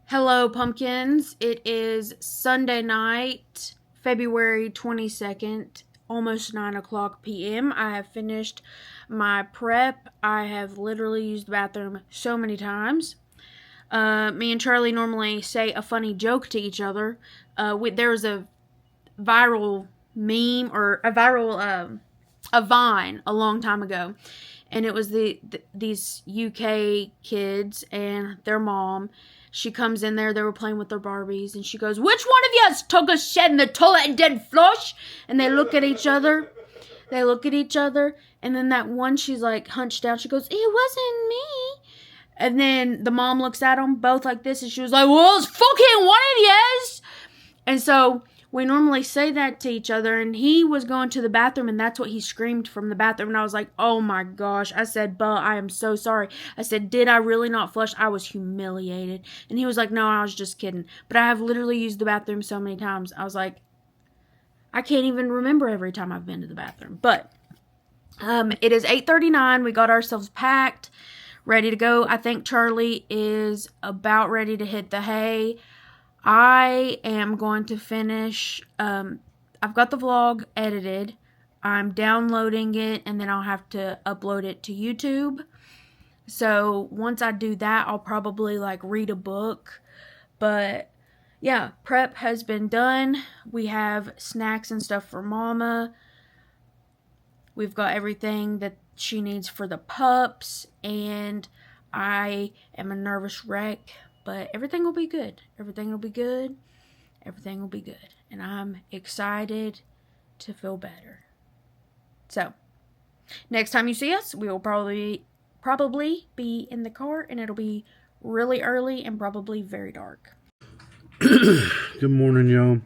Hello, pumpkins. It is Sunday night, February 22nd, almost 9 o'clock p.m. I have finished my prep. I have literally used the bathroom so many times. Me and Charlie normally say a funny joke to each other. There was a viral meme or a vine a long time ago, and it was these UK kids and their mom. She comes in there, they were playing with their Barbies, and she goes, "Which one of you has took a shit in the toilet and did flush?" And they look at each other. And then that one, she's like hunched down. She goes, "It wasn't me." And then the mom looks at them both like this, and she was like, "Well, it's fucking one of yous." And so we normally say that to each other, and he was going to the bathroom, and that's what he screamed from the bathroom. And I was like, oh my gosh. I said, "But I am so sorry." I said, "Did I really not flush?" I was humiliated. And he was like, "No, I was just kidding." But I have literally used the bathroom so many times. I was like, I can't even remember every time I've been to the bathroom. But it is 8:39. We got ourselves packed, ready to go. I think Charlie is about ready to hit the hay. I am going to finish, I've got the vlog edited. I'm downloading it, and then I'll have to upload it to YouTube. So once I do that, I'll probably read a book. But yeah, prep has been done. We have snacks and stuff for Mama. We've got everything that she needs for the pups, and I am a nervous wreck. But everything will be good. Everything will be good. Everything will be good. And I'm excited to feel better. So, next time you see us, we will probably be in the car, and it'll be really early and probably very dark. Good morning, y'all.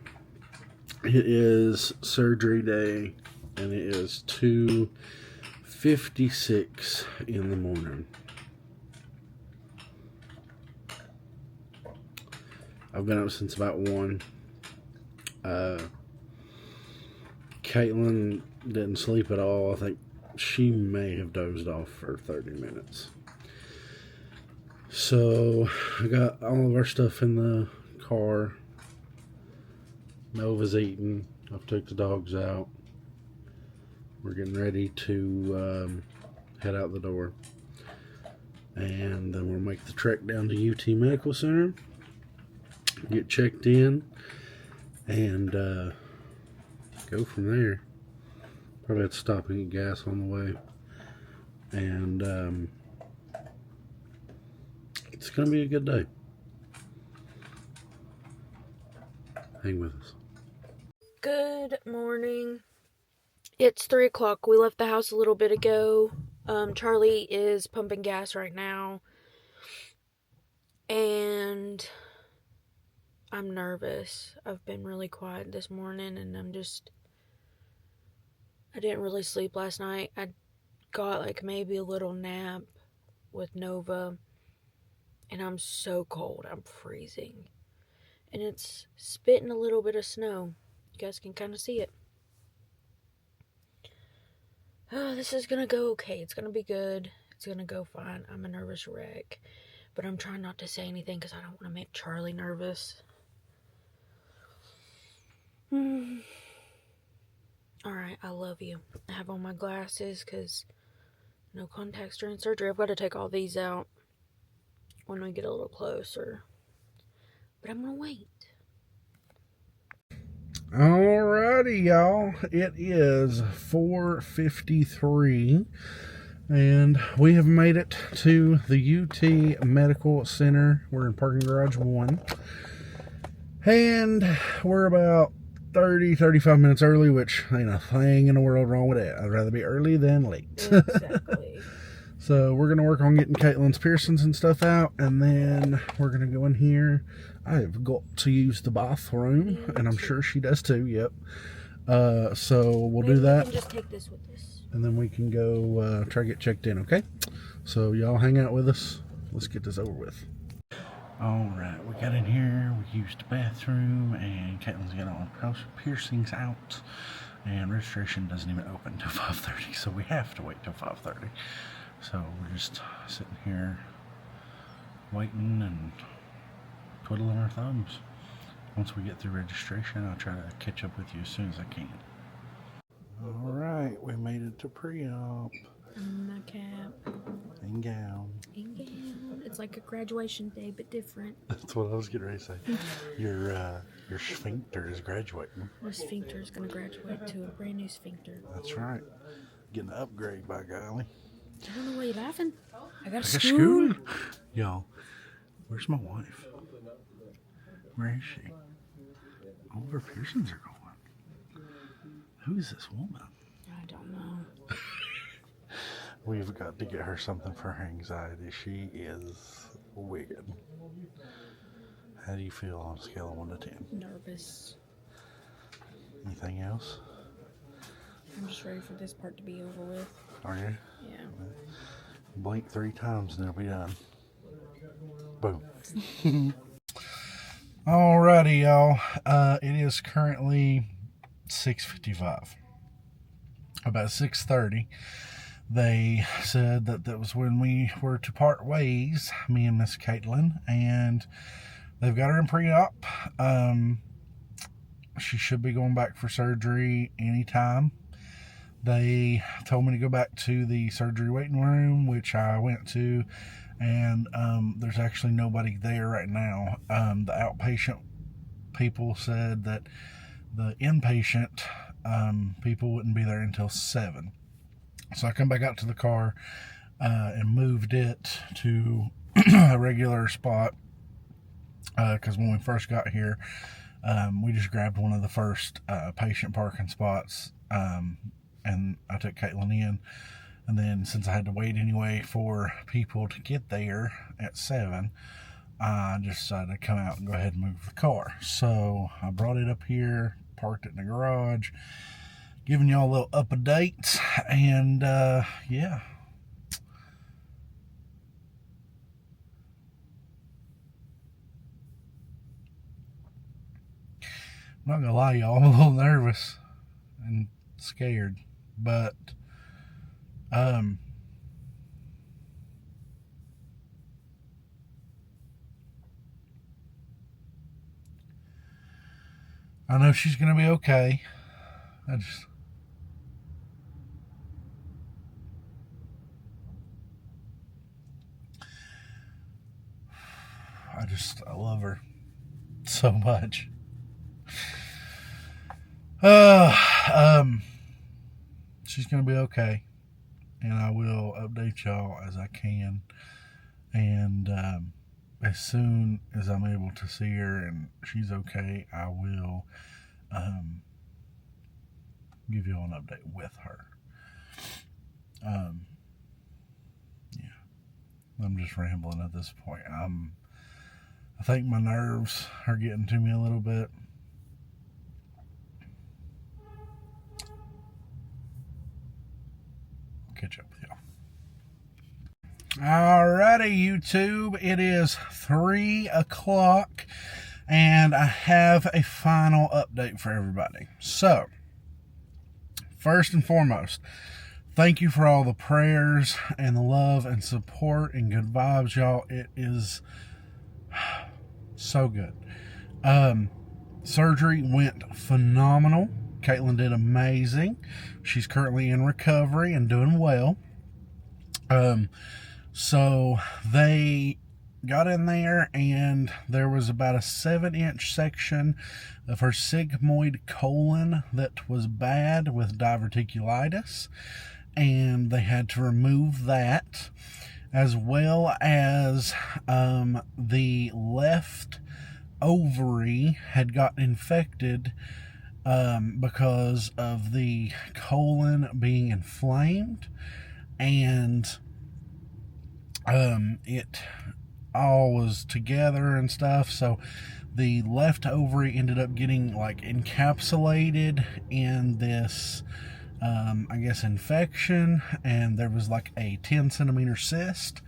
It is surgery day, and it is 2:56 in the morning. I've been up since about 1. Kaitlyn didn't sleep at all. I think she may have dozed off for 30 minutes. So I got all of our stuff in the car. Nova's eating. I've took the dogs out. We're getting ready to head out the door. And then we'll make the trek down to UT Medical Center. Get checked in. And go from there. Probably have to stop and get gas on the way. And it's going to be a good day. Hang with us. Good morning. It's 3 o'clock. We left the house a little bit ago. Charlie is pumping gas right now. And I'm nervous. I've been really quiet this morning, and I didn't really sleep last night. I got maybe a little nap with Nova, and I'm so cold. I'm freezing. And it's spitting a little bit of snow. You guys can kind of see it. Oh, this is gonna go okay. It's gonna be good. It's gonna go fine. I'm a nervous wreck. But I'm trying not to say anything because I don't want to make Charlie nervous. Alright, I love you. I have on my glasses because no contacts during surgery. I've got to take all these out when we get a little closer. But I'm going to wait. Alrighty, y'all. It is 4:53, and we have made it to the UT Medical Center. We're in parking garage 1, and we're about 35 minutes early, which ain't a thing in the world wrong with that. I'd rather be early than late. Exactly. So we're going to work on getting Kaitlyn's piercings and stuff out, and then we're going to go in here. I've got to use the bathroom, and I'm sure she does too, yep. So we'll do that. We can just take this with us. And then we can go try to get checked in, okay? So y'all hang out with us. Let's get this over with. Alright, we got in here, we used the bathroom, and Kaitlyn's got all her piercings out. And registration doesn't even open till 5:30, so we have to wait till 5:30. So we're just sitting here waiting and twiddling our thumbs. Once we get through registration, I'll try to catch up with you as soon as I can. All right, we made it to pre-op. My cap. And gown. And gown. It's like a graduation day, but different. That's what I was getting ready to say. Your sphincter is graduating. My sphincter is going to graduate to a brand new sphincter. That's right. Getting an upgrade, by golly. I don't know why you're laughing. I got a school. Y'all, where's my wife? Where is she? All of her piercings are gone. Who is this woman? I don't know. We've got to get her something for her anxiety. She is wicked. How do you feel on a scale of 1 to 10? Nervous. Anything else? I'm just ready for this part to be over with. Are you? Yeah. Blink 3 times and it'll be done. Boom. Alrighty, y'all. It is currently 6:55. About 6:30, they said that was when we were to part ways, me and Miss Kaitlyn, and they've got her in pre-op. She should be going back for surgery anytime. They told me to go back to the surgery waiting room, which I went to, and there's actually nobody there right now. The outpatient people said that the inpatient people wouldn't be there until 7. So I come back out to the car and moved it to a regular spot because when we first got here, we just grabbed one of the first patient parking spots, and I took Kaitlyn in. And then since I had to wait anyway for people to get there at 7, I just decided to come out and go ahead and move the car. So I brought it up here, parked it in the garage, giving y'all a little update, and yeah. I'm not gonna lie, y'all, I'm a little nervous and scared, but I know she's gonna be okay. I love her so much. She's gonna be okay, and I will update y'all as I can, and as soon as I'm able to see her and she's okay, I will give y'all an update with her. Yeah, I'm just rambling at this point. I think my nerves are getting to me a little bit. Catch up with y'all. Alrighty, YouTube. It is 3 o'clock, and I have a final update for everybody. So, first and foremost, thank you for all the prayers and the love and support and good vibes, y'all. It is so good. Surgery went phenomenal. Kaitlyn did amazing. She's currently in recovery and doing well. So they got in there, and there was about a 7-inch section of her sigmoid colon that was bad with diverticulitis, and they had to remove that, as well as the left ovary had gotten infected because of the colon being inflamed, and it all was together and stuff. So the left ovary ended up getting like encapsulated in this I guess infection, and there was like a 10-centimeter cyst.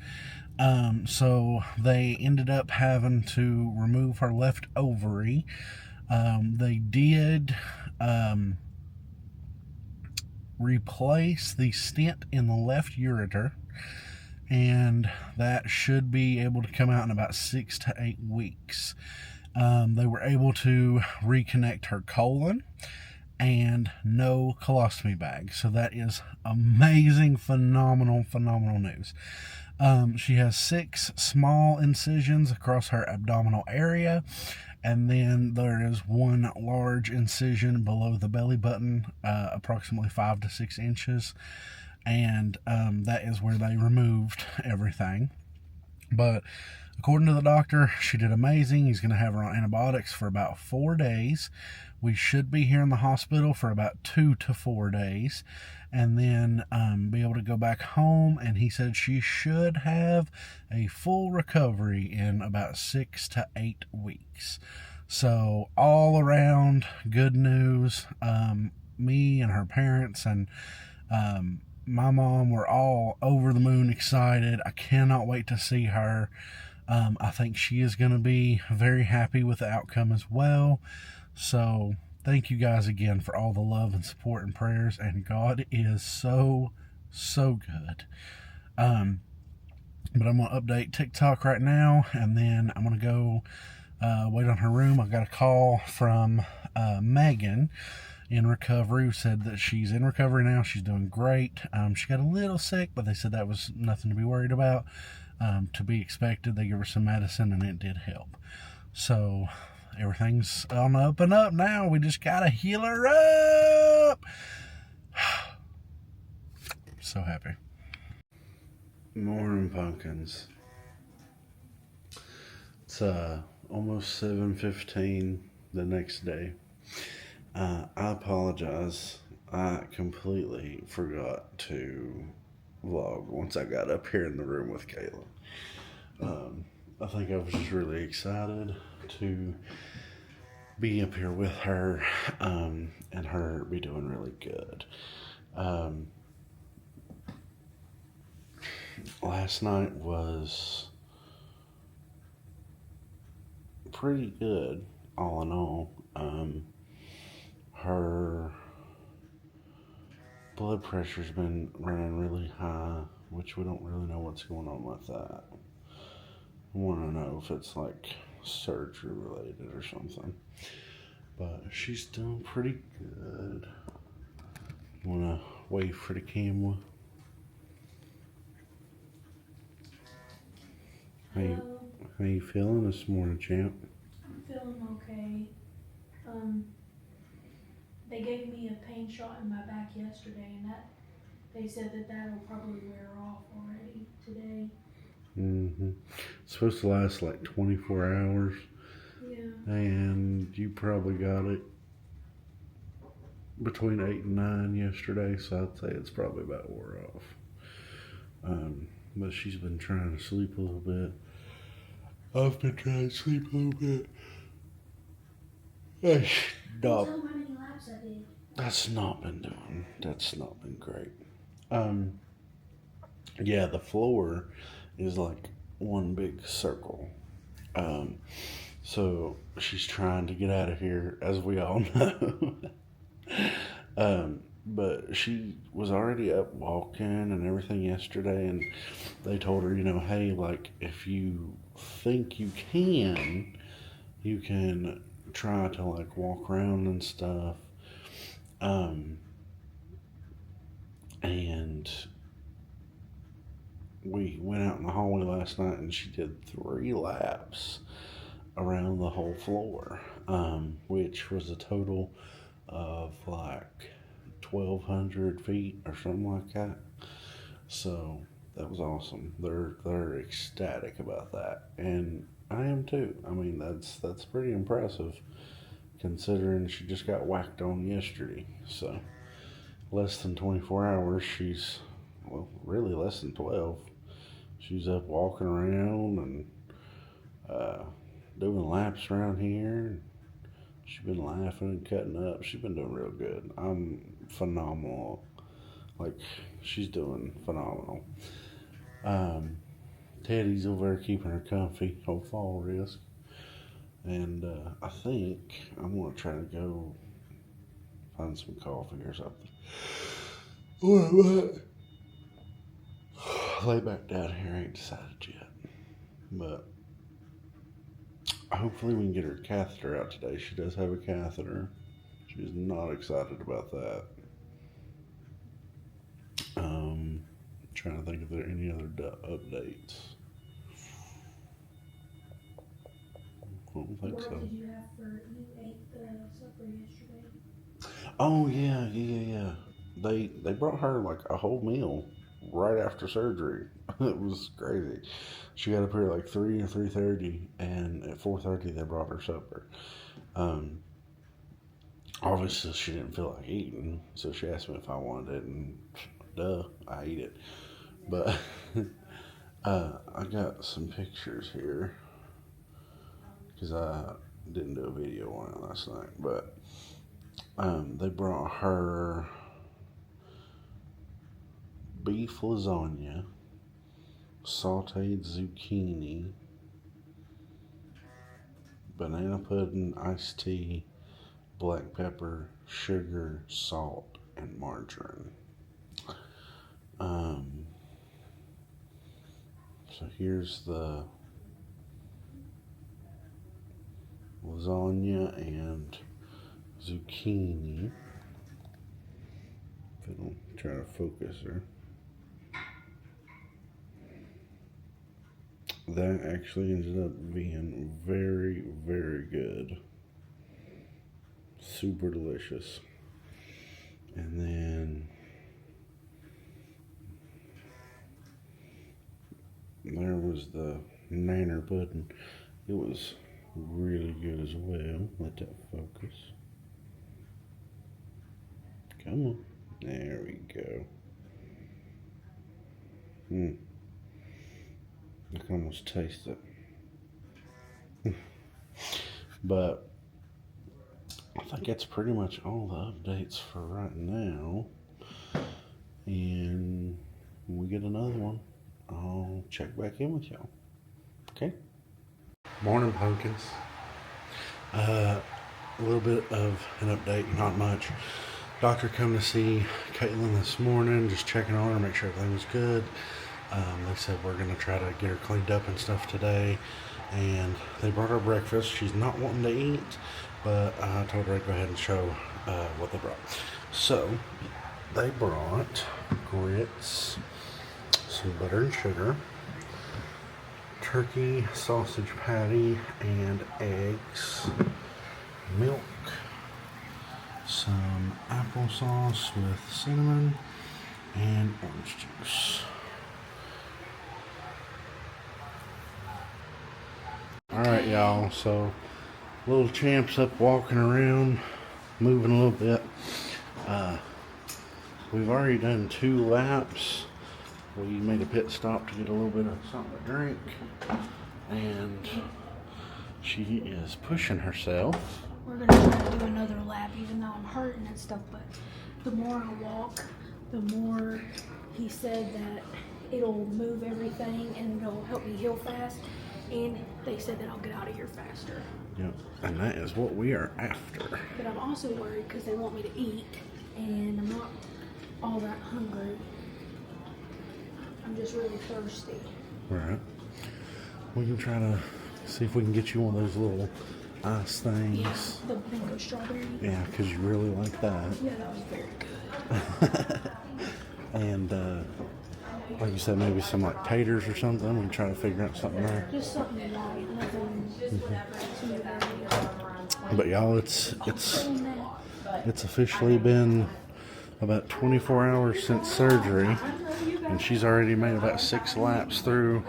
So they ended up having to remove her left ovary. They did replace the stent in the left ureter, and that should be able to come out in about 6 to 8 weeks. They were able to reconnect her colon and no colostomy bag. So that is amazing, phenomenal news. She has 6 small incisions across her abdominal area, and then there is 1 large incision below the belly button, approximately 5 to 6 inches, and that is where they removed everything. But according to the doctor, she did amazing. He's going to have her on antibiotics for about 4 days. We should be here in the hospital for about 2 to 4 days, and then be able to go back home. And he said she should have a full recovery in about 6 to 8 weeks. So all around good news. Me and her parents and my mom were all over the moon excited. I cannot wait to see her. I think she is going to be very happy with the outcome as well. So thank you guys again for all the love and support and prayers, and God is so good. But I'm going to update TikTok right now, and then I'm going to go wait on her room. I got a call from Megan in recovery, who said that she's in recovery now. She's doing great. She got a little sick, but they said that was nothing to be worried about. To be expected. They gave her some medicine, and it did help. So everything's on the up and up now. We just gotta heal her up. So happy. Morning, pumpkins. It's almost 7:15 the next day. I apologize. I completely forgot to vlog once I got up here in the room with Kayla. I think I was just really excited to be up here with her, and her be doing really good. Last night was pretty good, all in all. Her blood pressure's been running really high, which we don't really know what's going on with that. I want to know if it's like surgery related or something. But she's doing pretty good. Want to wait for the camera? How you feeling this morning, champ? I'm feeling okay. They gave me a pain shot in my back yesterday, and they said that'll probably wear off already today. It's supposed to last like 24 hours. Yeah. And you probably got it between 8 and 9 yesterday, so I'd say it's probably about wore off. But she's been trying to sleep a little bit. I've been trying to sleep a little bit. Tell them how many laps I did. That's not been great. Yeah, the floor is like one big circle. So she's trying to get out of here, as we all know. But she was already up walking and everything yesterday, and they told her, hey, like, if you think you can try to like walk around and stuff. And we went out in the hallway last night, and she did 3 laps around the whole floor, which was a total of like 1,200 feet or something like that. So that was awesome. They're ecstatic about that, and I am too. I mean, that's pretty impressive considering she just got whacked on yesterday. So less than 24 hours, really less than 12. She's up walking around and doing laps around here. She's been laughing and cutting up. She's been doing real good. I'm phenomenal. Like, she's doing phenomenal. Teddy's over there keeping her comfy. No fall risk. And I think I'm going to try to go find some coffee or something. lay back down here. I ain't decided yet. But hopefully we can get her catheter out today. She does have a catheter. She's not excited about that. Trying to think if there are any other updates. I don't think so. What did you have for, you ate the supper yesterday? Oh yeah. They brought her like a whole meal right after surgery. It was crazy. She got up here like 3 or 3:30, and at 4:30 they brought her supper. Obviously she didn't feel like eating, so she asked me if I wanted it, and duh, I ate it. But I got some pictures here because I didn't do a video on it last night. But they brought her beef lasagna, sauteed zucchini, banana pudding, iced tea, black pepper, sugar, salt, and margarine. So here's the lasagna and zucchini. If I don't try to focus her. That actually ended up being very, very good. Super delicious. And then there was the nanner pudding. It was really good as well. Let that focus. Come on. There we go. I can almost taste it. But I think that's pretty much all the updates for right now. And when we get another one, I'll check back in with y'all. Okay? Morning, pumpkins. A little bit of an update, not much. Doctor come to see Caitlin this morning, just checking on her, make sure everything was good. They said we're going to try to get her cleaned up and stuff today. And they brought her breakfast. She's not wanting to eat, but I told her I'd go ahead and show what they brought. So, they brought grits, some butter and sugar, turkey sausage patty and eggs, milk, some applesauce with cinnamon, and orange juice. Alright, y'all, so little champ's up walking around, moving a little bit. We've already done 2 laps. We made a pit stop to get a little bit of something to drink, and she is pushing herself. We're going to try to do another lap, even though I'm hurting and stuff, but the more I walk, the more he said that it'll move everything and it'll help me heal fast. And they said that I'll get out of here faster. Yep, and that is what we are after. But I'm also worried because they want me to eat, and I'm not all that hungry. I'm just really thirsty. Right. We can try to see if we can get you one of those little ice things. Yeah, the mango strawberry. Yeah, because you really like that. Yeah, that was very good. And, like you said, maybe some like taters or something. We can try to figure out something there. Just something light, nothing too heavy. But y'all, it's officially been about 24 hours since surgery, and she's already made about 6 laps through.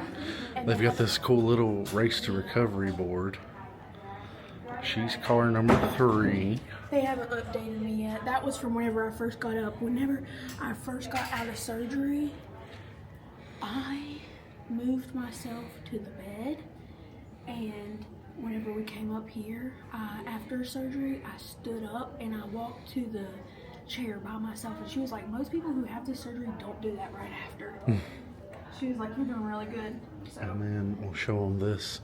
They've got this cool little race to recovery board. She's car number 3. They haven't updated me yet. That was from whenever I first got up. Whenever I first got out of surgery, I moved myself to the bed, and whenever we came up here after surgery, I stood up and I walked to the chair by myself, and she was like, most people who have this surgery don't do that right after. She was like, you're doing really good. So. And then we'll show them this.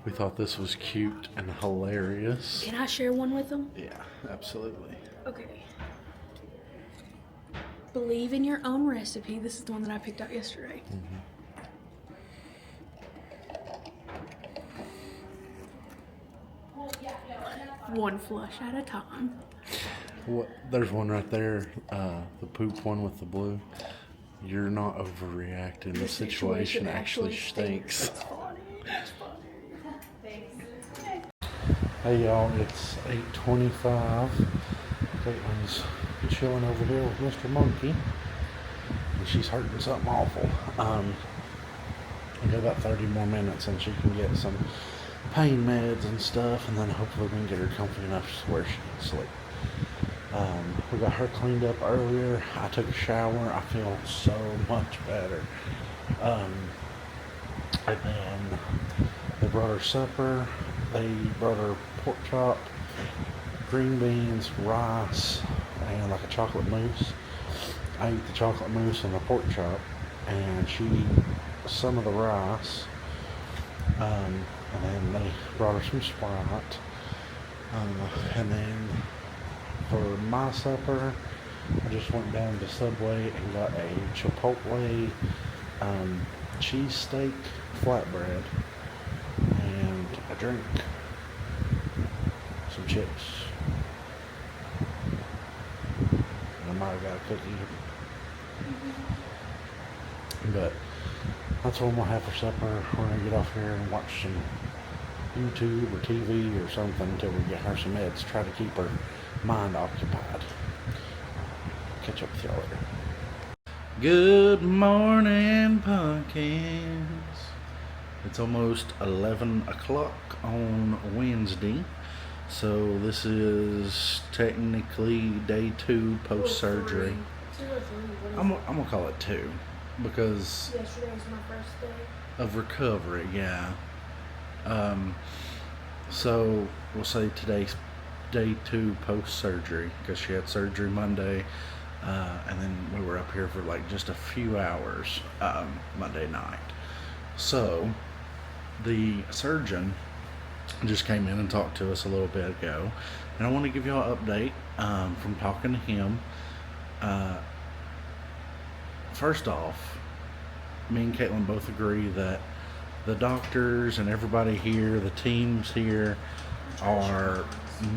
We thought this was cute and hilarious. Can I share one with them? Yeah, absolutely. Okay. Believe in your own recipe. This is the one that I picked out yesterday. One flush at a time. What? There's one right there, the poop one with the blue. You're not overreacting. The situation actually stinks. Hey y'all, it's 8:25. Caitlyn's chilling over here with Mr. Monkey, and she's hurting something awful. We got about 30 more minutes, and she can get some pain meds and stuff, and then hopefully we can get her comfy enough to where she can sleep. We got her cleaned up earlier. I took a shower. I feel so much better. And then they brought her supper. They brought her pork chop, green beans, rice, and like a chocolate mousse. I ate the chocolate mousse and the pork chop, and she ate some of the rice. And then they brought her some Sprite. And then for my supper, I just went down to Subway and got a Chipotle cheesesteak flatbread and a drink, some chips, and I might have got a cookie. But that's what we'll have for supper. We're gonna get off here and watch some YouTube or TV or something until we get her some meds. Try to keep her mind occupied. Catch up with y'all later. Good morning, pumpkins. It's almost 11 o'clock on Wednesday. So this is technically day 2 post-surgery. 2 or 3. I'm gonna call it 2 because Yesterday was my first day of recovery, yeah. So we'll say today's day 2 post-surgery because she had surgery Monday, and then we were up here for like just a few hours Monday night. So the surgeon just came in and talked to us a little bit ago, and I want to give y'all an update from talking to him. First off, me and Caitlyn both agree that the doctors and everybody here, the teams here, are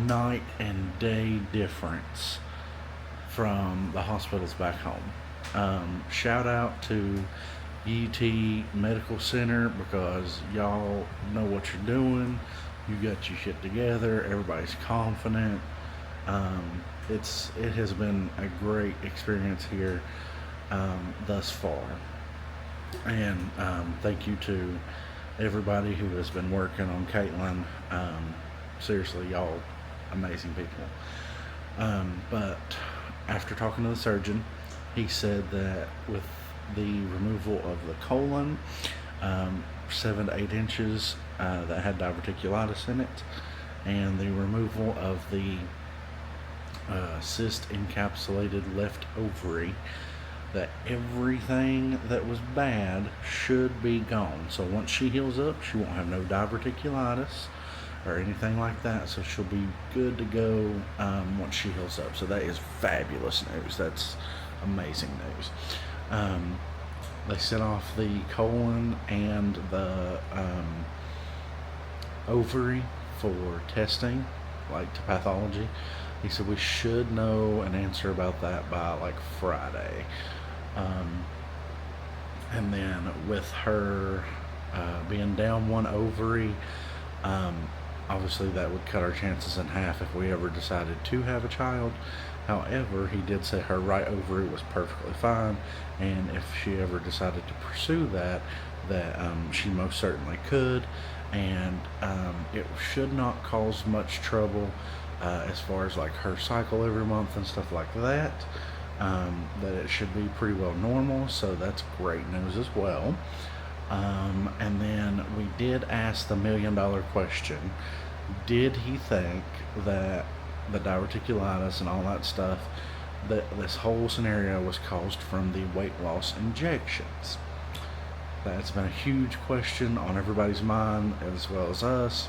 night and day difference from the hospitals back home. Shout out to UT Medical Center because y'all know what you're doing. You got your shit together. Everybody's confident. It has been a great experience here thus far. And thank you to everybody who has been working on Caitlyn. Seriously, y'all amazing people. But after talking to the surgeon, he said that with the removal of the colon, 7 to 8 inches that had diverticulitis in it, and the removal of the cyst encapsulated left ovary, that everything that was bad should be gone. So once she heals up, she won't have no diverticulitis or anything like that, so she'll be good to go once she heals up. So that is fabulous news. That's amazing news. They sent off the colon and the ovary for testing, like to pathology. He said we should know an answer about that by like Friday. And then with her being down one ovary, obviously that would cut our chances in half if we ever decided to have a child. However, he did say her right ovary was perfectly fine, and if she ever decided to pursue that she most certainly could, and it should not cause much trouble as far as like her cycle every month and stuff like that. That it should be pretty well normal, so that's great news as well. And then we did ask the $1 million question: did he think that the diverticulitis and all that stuff, that this whole scenario was caused from the weight loss injections? That's been a huge question on everybody's mind as well as us.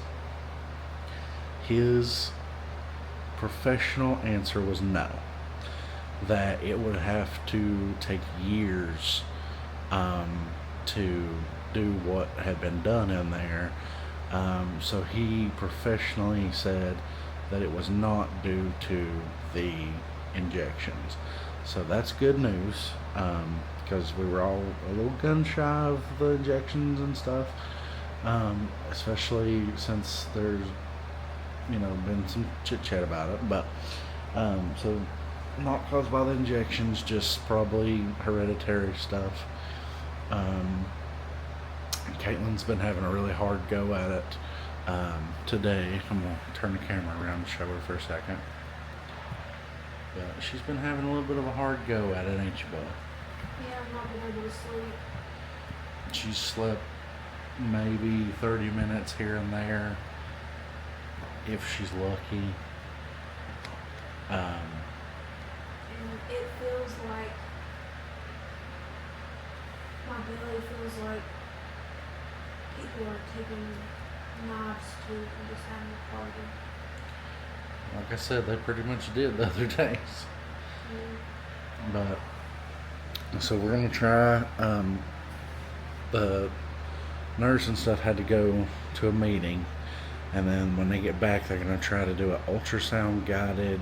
His professional answer was no, that it would have to take years to do what had been done in there So he professionally said that it was not due to the injections. So that's good news, because we were all a little gun shy of the injections and stuff, especially since there's been some chit chat about it. But so not caused by the injections, just probably hereditary stuff. Kaitlyn's been having a really hard go at it today. I'm gonna turn the camera around and show her for a second. But she's been having a little bit of a hard go at it, ain't you, bud? Yeah, I've not been able to sleep. She's slept maybe 30 minutes here and there, if she's lucky. And it feels like my belly feels like people are taking knives to and just having a party. Like I said, they pretty much did the other days. But so we're gonna try. The nurse and stuff had to go to a meeting, and then when they get back, they're gonna try to do an ultrasound guided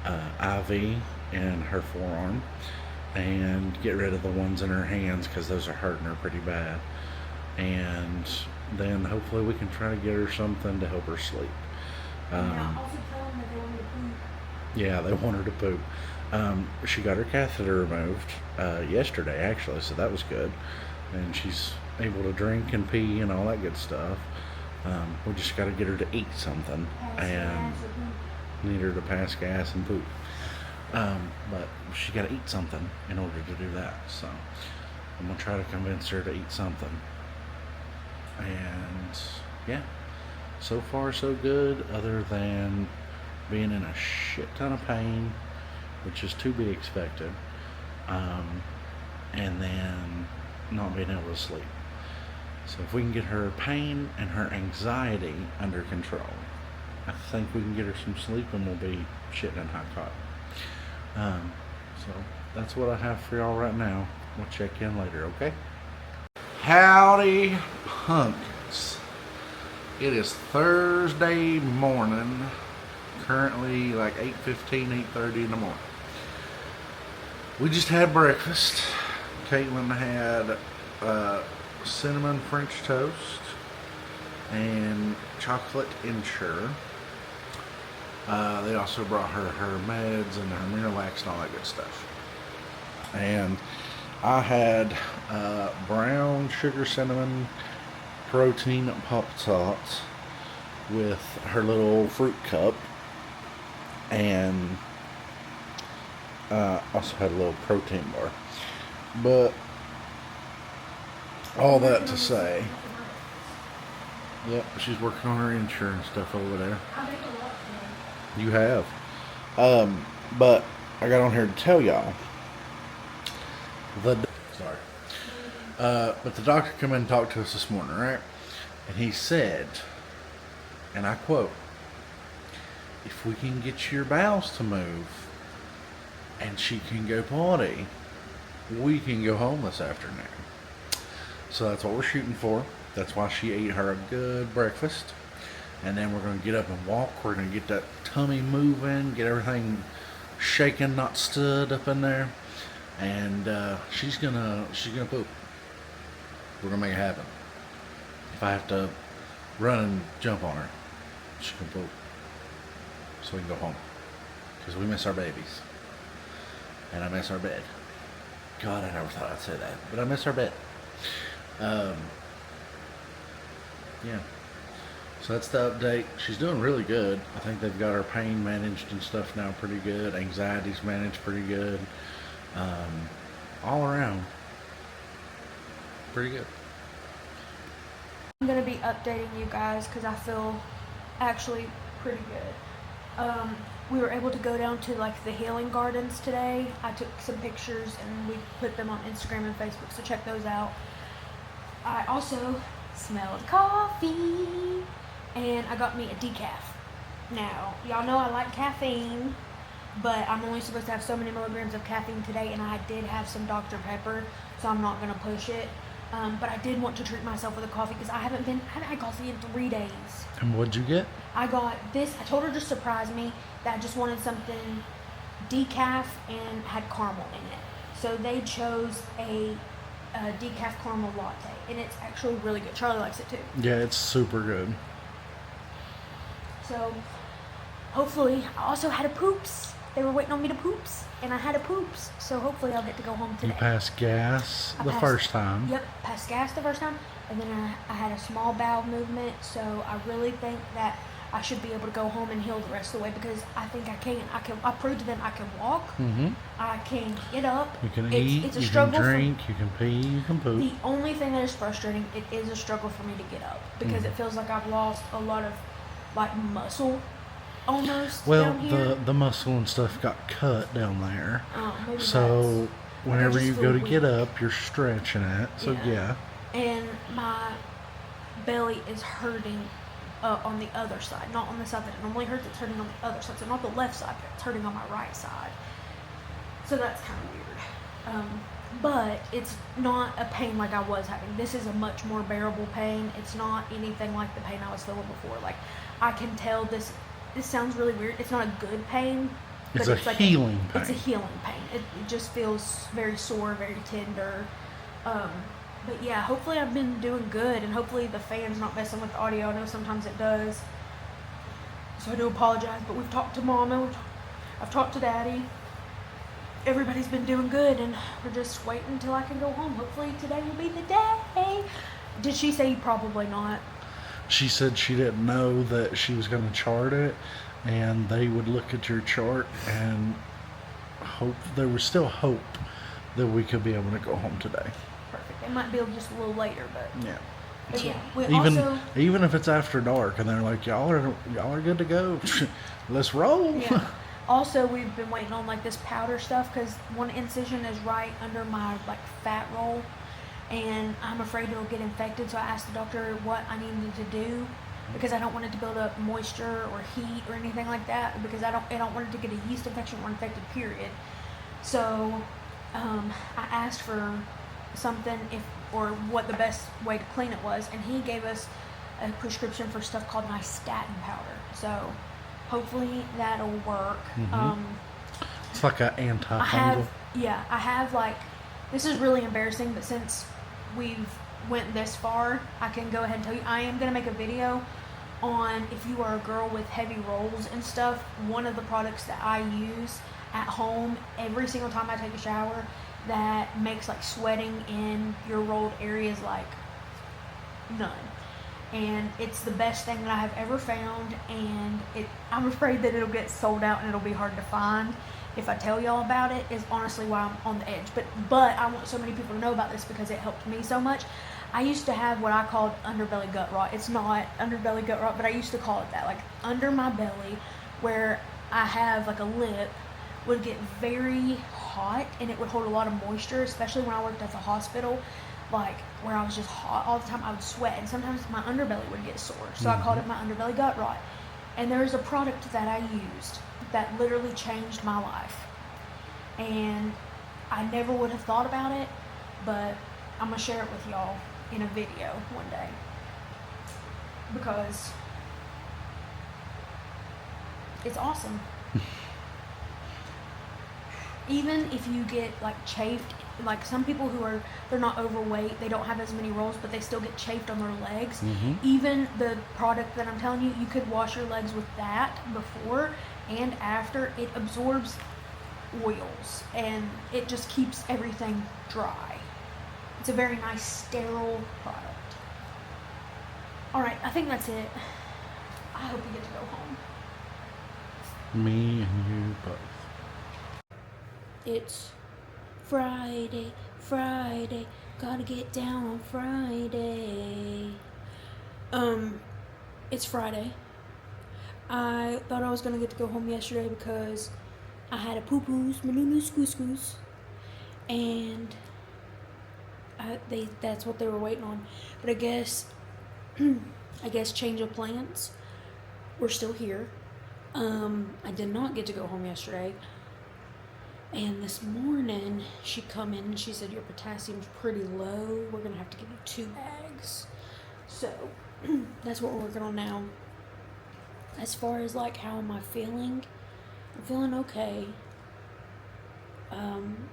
IV in her forearm and get rid of the ones in her hands because those are hurting her pretty bad. And then hopefully we can try to get her something to help her sleep. Also tell them that they want me to poop. Yeah, they want her to poop. She got her catheter removed yesterday, actually, so that was good. And she's able to drink and pee and all that good stuff. We just got to get her to eat something and need her to pass gas and poop. But she got to eat something in order to do that. So I'm gonna try to convince her to eat something. And yeah, so far so good, other than being in a shit ton of pain, which is to be expected, and then not being able to sleep. So if we can get her pain and her anxiety under control, I think we can get her some sleep and we'll be shitting in hot cotton. So that's what I have for y'all right now. We'll check in later, okay? Howdy, pumpkins. It is Thursday morning, currently like 8:15, 8:30 in the morning. We just had breakfast. Kaitlyn had cinnamon French toast and chocolate ensure. They also brought her meds and her Miralax and all that good stuff. And I had brown sugar cinnamon protein Pop-Tarts with her little fruit cup, and also had a little protein bar. But all that to say, yep, she's working on her insurance stuff over there. You have. But I got on here to tell y'all but the doctor come in and talked to us this morning, right? And he said, and I quote, "If we can get your bowels to move and she can go potty, we can go home this afternoon." So that's what we're shooting for. That's why she ate her a good breakfast. And then we're going to get up and walk. We're going to get that tummy moving, get everything shaking, not stood up in there. And she's gonna poop. We're gonna make it happen. If I have to run and jump on her, she can poop, so we can go home. Because we miss our babies, and I miss our bed. God, I never thought I'd say that, but I miss our bed. Yeah. So that's the update. She's doing really good. I think they've got her pain managed and stuff now pretty good. Anxiety's managed pretty good. All around, pretty good. I'm going to be updating you guys because I feel actually pretty good. We were able to go down to like the healing gardens today. I took some pictures and we put them on Instagram and Facebook, so check those out. I also smelled coffee and I got me a decaf. Now, y'all know I like caffeine, but I'm only supposed to have so many milligrams of caffeine today, and I did have some Dr. Pepper, so I'm not going to push it. But I did want to treat myself with a coffee because I haven't had coffee in 3 days. And what'd you get? I got this. I told her to surprise me that I just wanted something decaf and had caramel in it. So they chose a decaf caramel latte, and it's actually really good. Charlie likes it too. Yeah, it's super good. So hopefully, I also had a poops. They were waiting on me to poops, and I had a poops. So hopefully, I'll get to go home today. You passed gas first time. Yep, passed gas the first time, and then I had a small bowel movement. So I really think that I should be able to go home and heal the rest of the way because I think I can. I proved to them I can walk. Mm-hmm. I can get up. You can eat. It's a you struggle. Can drink. You can pee. You can poop. The only thing that is frustrating, it is a struggle for me to get up because it feels like I've lost a lot of muscle. Almost down here. the muscle and stuff got cut down there. Maybe so whenever you go to weak. get up, you're stretching it. So yeah. And my belly is hurting on the other side, not on the side that it normally hurts. It's hurting on the other side, so not the left side, but it's hurting on my right side. So that's kind of weird. But it's not a pain like I was having. This is a much more bearable pain. It's not anything like the pain I was feeling before. Like I can tell this sounds really weird. It's not a good pain. It's but a healing pain. It's a healing pain. It just feels very sore, very tender. But yeah, hopefully I've been doing good, and hopefully the fan's not messing with the audio. I know sometimes it does. So I do apologize, but we've talked to Mama. I've talked to Daddy. Everybody's been doing good, and we're just waiting until I can go home. Hopefully today will be the day. Did she say probably not? She said she didn't know that she was going to chart it, and they would look at your chart and hope. There was still hope that we could be able to go home today. Perfect. It might be just a little later, but yeah. But so yeah, even if it's after dark and they're like, y'all are good to go, let's roll. Yeah. Also, we've been waiting on like this powder stuff because one incision is right under my like fat roll, and I'm afraid it'll get infected. So I asked the doctor what I needed to do because I don't want it to build up moisture or heat or anything like that because I don't want it to get a yeast infection or infected period. So I asked for something or what the best way to clean it was, and he gave us a prescription for stuff called nystatin powder. So hopefully that'll work. Mm-hmm. It's like an antifungal. I have like, this is really embarrassing, but since we've went this far, I can go ahead and tell you, I am going to make a video on if you are a girl with heavy rolls and stuff. One of the products that I use at home every single time I take a shower that makes like sweating in your rolled areas like none. And it's the best thing that I have ever found, and I'm afraid that it'll get sold out and it'll be hard to find if I tell y'all about it, is honestly why I'm on the edge. But I want so many people to know about this because it helped me so much. I used to have what I called underbelly gut rot. It's not underbelly gut rot, but I used to call it that. Like under my belly where I have like a lip would get very hot, and it would hold a lot of moisture, especially when I worked at the hospital, like where I was just hot all the time. I would sweat, and sometimes my underbelly would get sore, so I called it my underbelly gut rot. And there's a product that I used that literally changed my life, and I never would have thought about it, but I'm gonna share it with y'all in a video one day because it's awesome. Even if you get like chafed, like some people they're not overweight, they don't have as many rolls, but they still get chafed on their legs. Mm-hmm. Even the product that I'm telling you, you could wash your legs with that before and after. It absorbs oils and it just keeps everything dry. It's a very nice sterile product. Alright, I think that's it. I hope you get to go home. Me and you both. It's Friday, gotta get down on Friday. It's Friday. I thought I was gonna get to go home yesterday because I had a poo-poos, manoo-noos, scoos, and that's what they were waiting on. But I guess change of plans. We're still here. I did not get to go home yesterday. And this morning, she come in and she said, your potassium's pretty low. We're going to have to give you 2 bags. So, that's what we're working on now. As far as, like, how am I feeling? I'm feeling okay.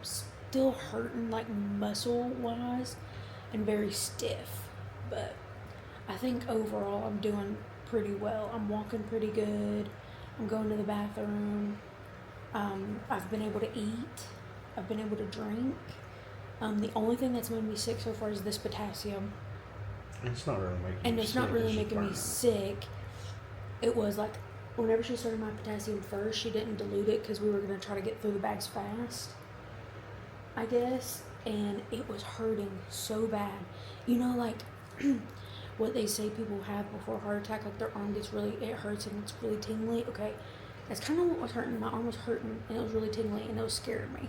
Still hurting, like, muscle-wise and very stiff. But I think overall I'm doing pretty well. I'm walking pretty good. I'm going to the bathroom. I've been able to eat. I've been able to drink. The only thing that's made me sick so far is this potassium. It's not really making me sick. And it's not really making me sick. It was like, whenever she started my potassium first, she didn't dilute it because we were going to try to get through the bags fast, I guess. And it was hurting so bad. You know, like, what they say people have before a heart attack, like their arm gets really, it hurts and it's really tingly. Okay, that's kind of what was hurting. My arm was hurting and it was really tingly and it was scaring me.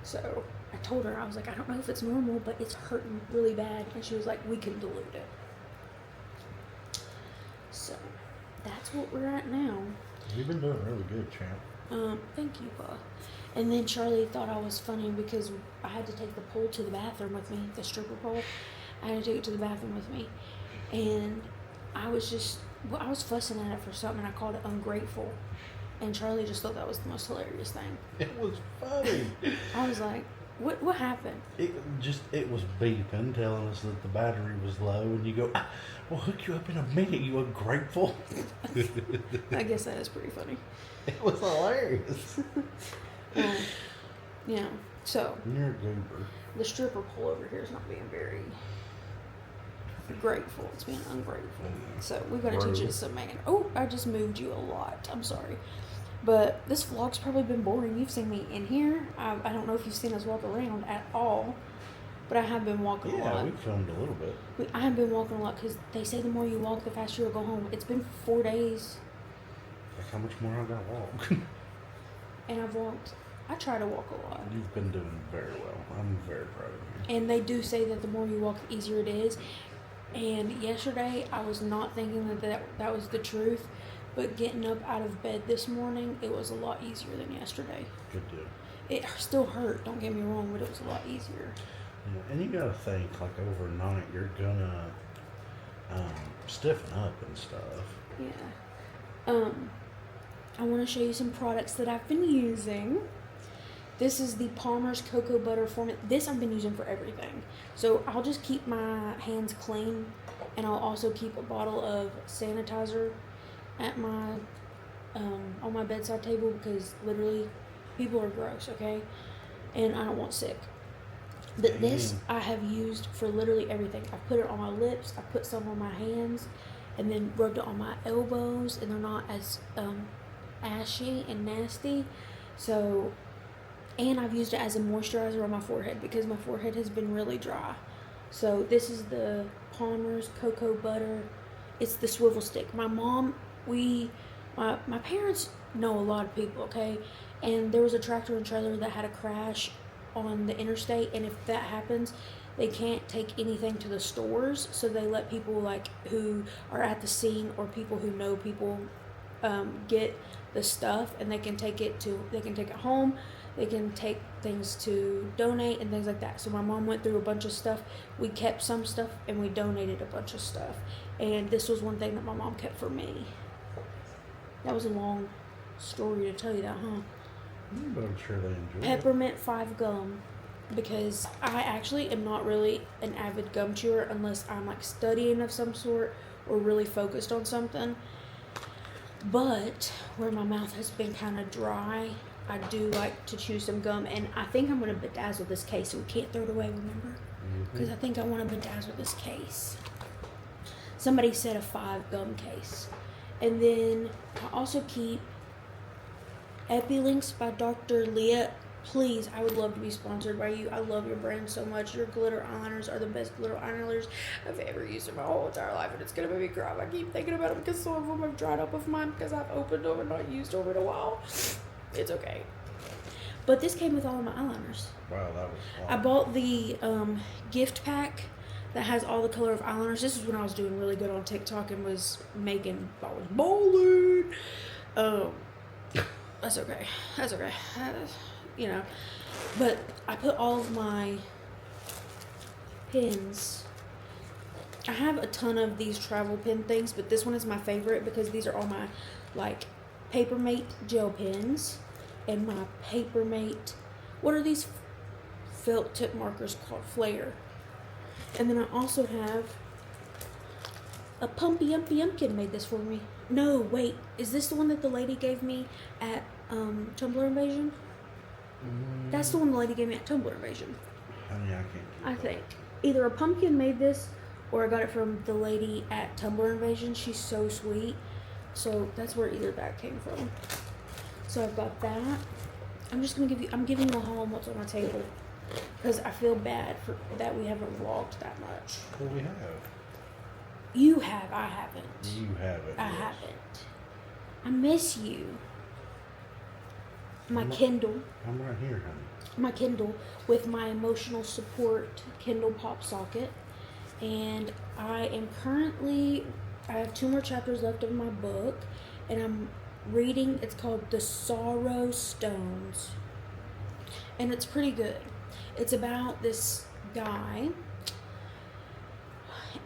So I told her, I was like, I don't know if it's normal, but it's hurting really bad. And she was like, we can dilute it. So that's what we're at now. You've been doing really good, champ. Thank you, Pa. And then Charlie thought I was funny because I had to take the pole to the bathroom with me, the stripper pole. I had to take it to the bathroom with me. And I was fussing at it for something, and I called it ungrateful. And Charlie just thought that was the most hilarious thing. It was funny. I was like, what happened? It was beeping, telling us that the battery was low, and you go, we'll hook you up in a minute, you ungrateful. I guess that is pretty funny. It was hilarious. Yeah. So You're a goober. the stripper pole over here is not being very grateful. It's being ungrateful. So we've got to teach it some man. Oh, I just moved you a lot. I'm sorry. But this vlog's probably been boring. You've seen me in here. I don't know if you've seen us walk around at all. But I have been walking a lot. Yeah, we filmed a little bit. I have been walking a lot because they say the more you walk, the faster you'll go home. It's been 4 days. Like how much more I gotta walk? And I've walked. I try to walk a lot. You've been doing very well. I'm very proud of you. And they do say that the more you walk, the easier it is. And yesterday, I was not thinking that was the truth. But getting up out of bed this morning, it was a lot easier than yesterday. Good deal. It still hurt, don't get me wrong, but it was a lot easier. Yeah, and you gotta think, like overnight, you're gonna stiffen up and stuff. Yeah. I want to show you some products that I've been using. This is the Palmer's Cocoa Butter Formula. This I've been using for everything. So I'll just keep my hands clean, and I'll also keep a bottle of sanitizer at my on my bedside table because literally people are gross, okay? And I don't want sick. But this I have used for literally everything. I put it on my lips, I put some on my hands, and then rubbed it on my elbows, and they're not as ashy and nasty. So, and I've used it as a moisturizer on my forehead because my forehead has been really dry. So this is the Palmer's Cocoa Butter. It's the swivel stick. My mom, my parents know a lot of people, okay? And there was a tractor and trailer that had a crash on the interstate, and if that happens, they can't take anything to the stores, so they let people like who are at the scene or people who know people get the stuff, and they can take it home, they can take things to donate and things like that. So my mom went through a bunch of stuff. We kept some stuff and we donated a bunch of stuff, and this was one thing that my mom kept for me. That was a long story to tell you that, huh? But I'm sure they enjoy Peppermint 5 gum, because I actually am not really an avid gum chewer unless I'm like studying of some sort or really focused on something. But where my mouth has been kind of dry, I do like to chew some gum, and I think I'm going to bedazzle this case, so we can't throw it away, remember? Because I think I want to bedazzle this case. Somebody said a 5 gum case. And then I also keep Epilinks by Dr. Leah. Please, I would love to be sponsored by you. I love your brand so much. Your glitter eyeliners are the best glitter eyeliners I've ever used in my whole entire life, and it's going to make me cry. I keep thinking about them because some of them have dried up of mine because I've opened them and not used them in a while. It's okay. But this came with all of my eyeliners. Wow, that was fun. I bought the gift pack that has all the color of eyeliners. This is when I was doing really good on TikTok and I was balling. That's okay. you know. But I put all of my pins. I have a ton of these travel pin things, but this one is my favorite because these are all my, like, Papermate gel pens and my Papermate, what are these felt tip markers called? Flare. And then I also have a Pumpy Umpy Umpkin made this for me. No, wait, is this the one that the lady gave me at Tumblr Invasion? That's the one the lady gave me at Tumblr Invasion. Honey, I can't. I think either a pumpkin made this or I got it from the lady at Tumblr Invasion. She's so sweet. So that's where either that came from. So I've got that. I'm giving you a haul on what's on my table because I feel bad for that we haven't vlogged that much. Well, we have. You have, I haven't. You haven't. I haven't. I miss you. My Kindle. I'm right here, honey. My Kindle with my emotional support Kindle pop socket. And I have 2 more chapters left of my book, and I'm reading, it's called The Sorrow Stones, and it's pretty good. It's about this guy,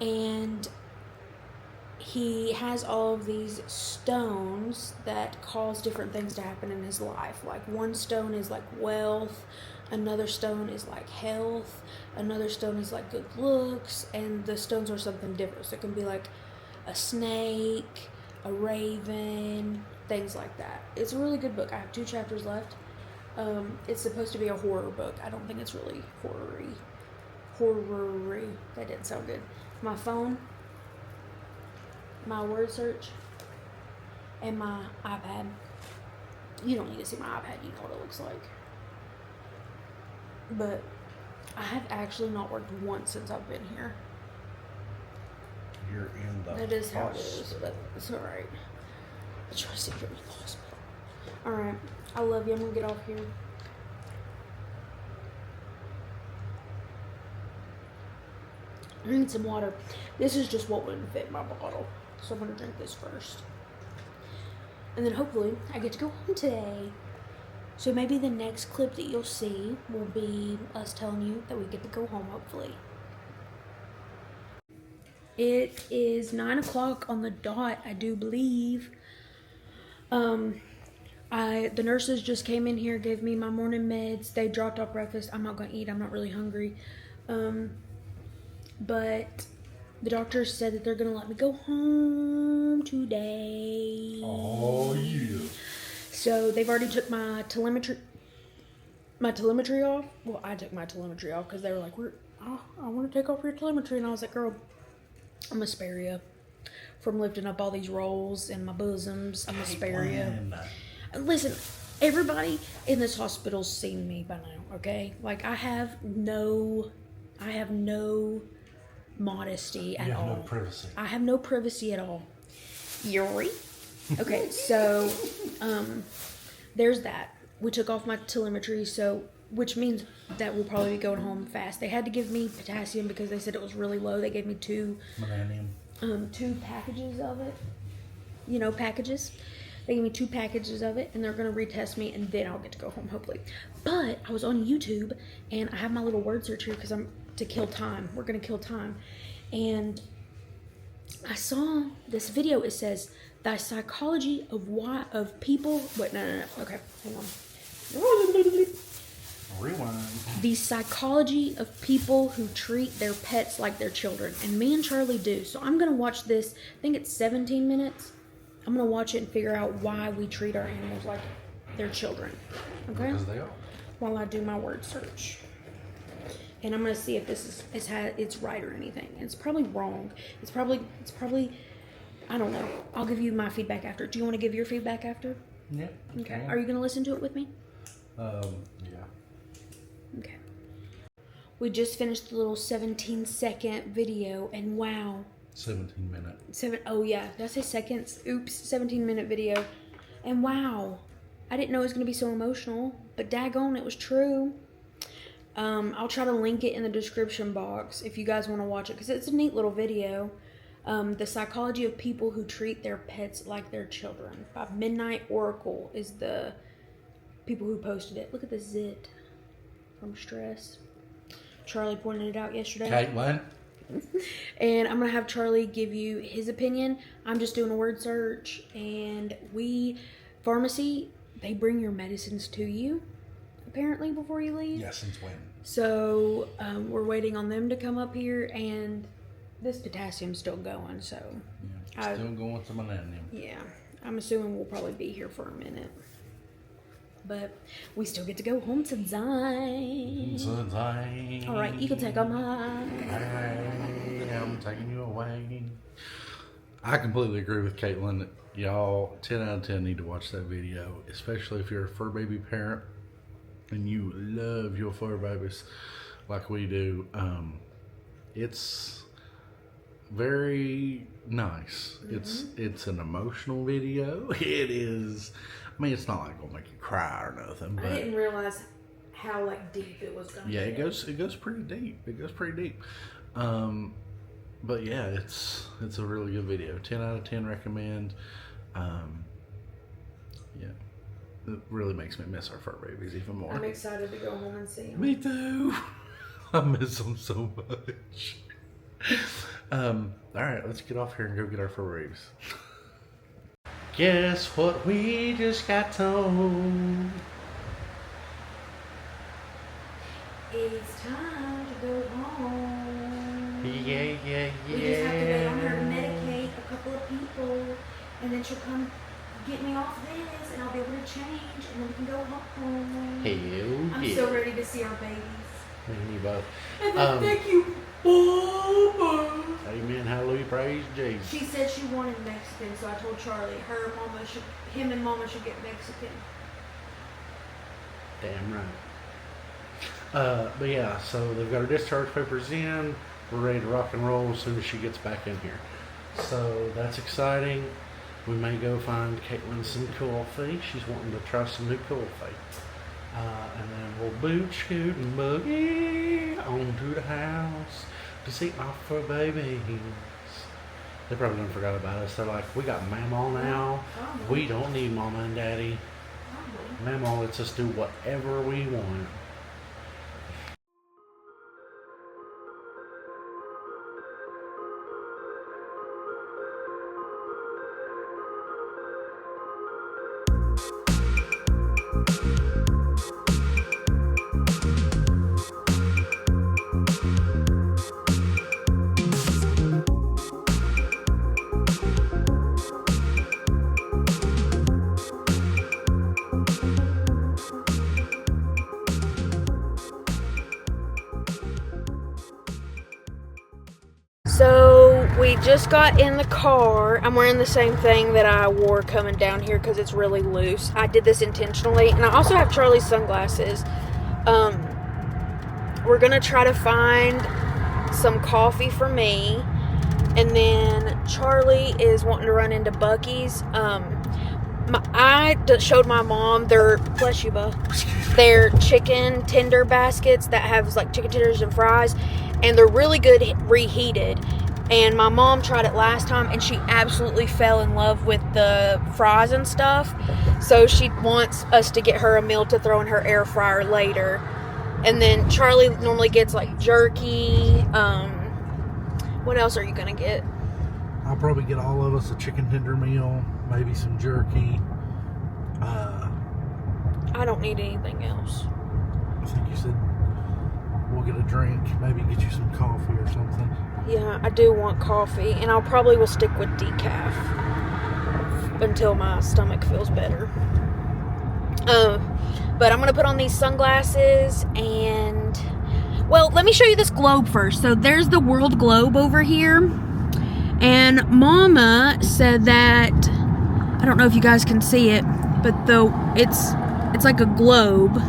and he has all of these stones that cause different things to happen in his life. Like, one stone is like wealth, another stone is like health, another stone is like good looks, and the stones are something different. So it can be like a snake, a raven, things like that. It's a really good book. I have 2 chapters left. It's supposed to be a horror book. I don't think it's really horror-y. That didn't sound good. My phone, my word search, and my iPad. You don't need to see my iPad. You know what it looks like. But I have actually not worked once since I've been here. You're in the That is how it is, but it's alright. I try to see if it was possible. Alright, I love you. I'm gonna get off here. I need some water. This is just what wouldn't fit in my bottle. So I'm gonna drink this first. And then hopefully I get to go home today. So maybe the next clip that you'll see will be us telling you that we get to go home, hopefully. It is 9 o'clock on the dot, I do believe. The nurses just came in here, gave me my morning meds. They dropped off breakfast. I'm not gonna eat. I'm not really hungry. But the doctors said that they're gonna let me go home today. Oh, yeah. So they've already took my telemetry off. Well, I took my telemetry off because they were like, I want to take off your telemetry. And I was like, girl, I'm gonna spare you from lifting up all these rolls in my bosoms. I'm gonna spare you. Listen, everybody in this hospital's seen me by now, okay? Like, I have no modesty at all. No privacy. I have no privacy at all. Yuri. Okay, so there's that. We took off my telemetry, so which means that we'll probably be going home fast. They had to give me potassium because they said it was really low. They gave me 2 packages of it. You know, packages. They gave me 2 packages of it, and they're gonna retest me, and then I'll get to go home hopefully. But I was on YouTube, and I have my little word search here because I'm to kill time. We're gonna kill time, and I saw this video. It says the psychology of people. Wait, no. Okay, hang on. Rewind. The psychology of people who treat their pets like their children, and me and Charlie do. So I'm gonna watch this. I think it's 17 minutes. I'm gonna watch it and figure out why we treat our animals like their children. Okay? Because they are. While I do my word search. And I'm gonna see if this it's right or anything. It's probably wrong. It's probably I don't know. I'll give you my feedback after. Do you want to give your feedback after? Yeah. Okay. Are you gonna listen to it with me? Yeah. Okay. We just finished the little 17-second video, and wow. 17 minutes. Oh yeah, did I say seconds? Oops, 17-minute video. And wow, I didn't know it was gonna be so emotional, but daggone, it was true. I'll try to link it in the description box if you guys want to watch it, because it's a neat little video. The psychology of people who treat their pets like their children by Midnight Oracle is the people who posted it. Look at the zit from stress. Charlie pointed it out yesterday. Kaitlyn. And I'm going to have Charlie give you his opinion. I'm just doing a word search. And pharmacy, they bring your medicines to you, apparently, before you leave. Yeah, since when? So, we're waiting on them to come up here. And this potassium's still going, so. Yeah, still going with the millennium. Yeah. I'm assuming we'll probably be here for a minute. But we still get to go home to Zion. All right, you can take them home. I'm taking you away. I completely agree with Kaitlyn that y'all 10 out of 10 need to watch that video, especially if you're a fur baby parent and you love your fur babies like we do. It's very nice. It's an emotional video. It is. I mean, it's not like gonna make you cry or nothing. But I didn't realize how deep it was gonna be. Yeah, it goes pretty deep. But yeah, it's a really good video. 10 out of 10 recommend. Yeah, it really makes me miss our fur babies even more. I'm excited to go home and see them. Me too. I miss them so much. All right, let's get off here and go get our fur babies. Guess what we just got told? It's time to go home. Yeah. We just have to wait on her to medicate a couple of people, and then she'll come get me off this, and I'll be able to change, and then we can go home. Hell I'm yeah. so ready to see our babies. Me and you both. And then thank you, Baba. Amen, hallelujah, praise Jesus. She said she wanted Mexican, so I told Charlie him and Mama should get Mexican. Damn right. But yeah, so they've got her discharge papers in. We're ready to rock and roll as soon as she gets back in here. So that's exciting. We may go find Kaitlyn some coffee. She's wanting to try some new coffee. And then we'll boot, scoot, and boogie on to the house to see our fur babies. They probably done forgot about us. They're like, we got Mama now. We don't need Mama and Daddy. Mama lets us do whatever we want. So we just got in the car. I'm wearing the same thing that I wore coming down here because it's really loose. I did this intentionally, and I also have Charlie's sunglasses. We're gonna try to find some coffee for me, and then Charlie is wanting to run into Buc-ee's. I showed my mom their, bless you, bub, their chicken tender baskets that have like chicken tenders and fries, and they're really good reheated. And my mom tried it last time, and she absolutely fell in love with the fries and stuff. So she wants us to get her a meal to throw in her air fryer later. And then Charlie normally gets like jerky. What else are you gonna get? I'll probably get all of us a chicken tender meal, maybe some jerky. I don't need anything else. I think you said we'll get a drink, maybe get you some coffee or something. Yeah, I do want coffee, and I'll probably will stick with decaf until my stomach feels better. But I'm gonna put on these sunglasses, and well, let me show you this globe first. So there's the world globe over here, and Mama said that, I don't know if you guys can see it, but it's like a globe,